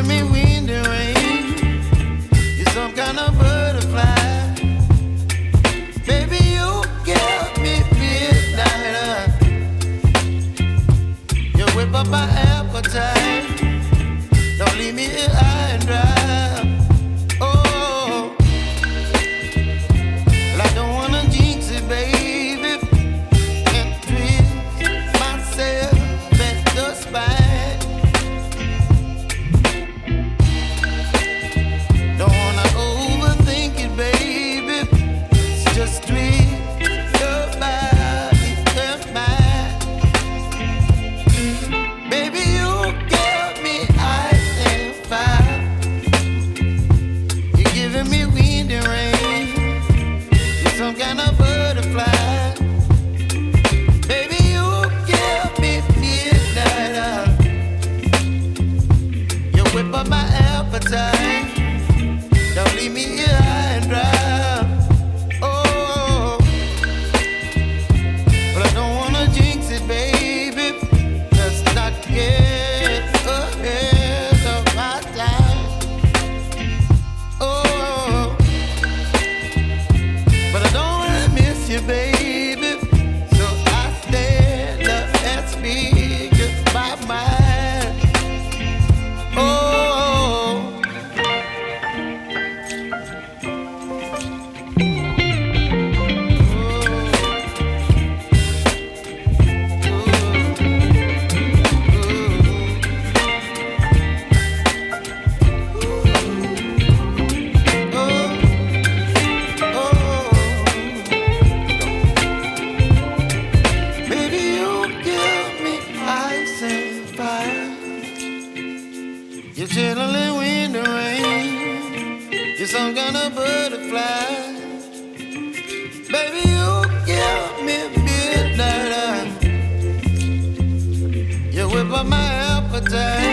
me wind and rain. You're some kind of butterfly. Baby, you give me midnight. You whip up my appetite. Don't leave me here high and dry. Oh, well, I don't wanna jinx it, baby, and twist myself at the spine. Don't wanna overthink it, baby. It's just twist your body and mine. Baby, you give me ice and fire. You're giving me wind and rain. You're some kind of butterfly. Baby, you give me midnight. You whip up my appetite. Don't leave me here high and dry. Oh, but I don't wanna jinx it, baby. Let's not get ahead of my time. Oh, but I don't wanna miss you, baby. So I stand up and speak my mind. Oh. Baby, you give me ice and fire. You're chilling wind and rain. You're some kind of butterfly. Baby, you give me midnight. You whip up my appetite.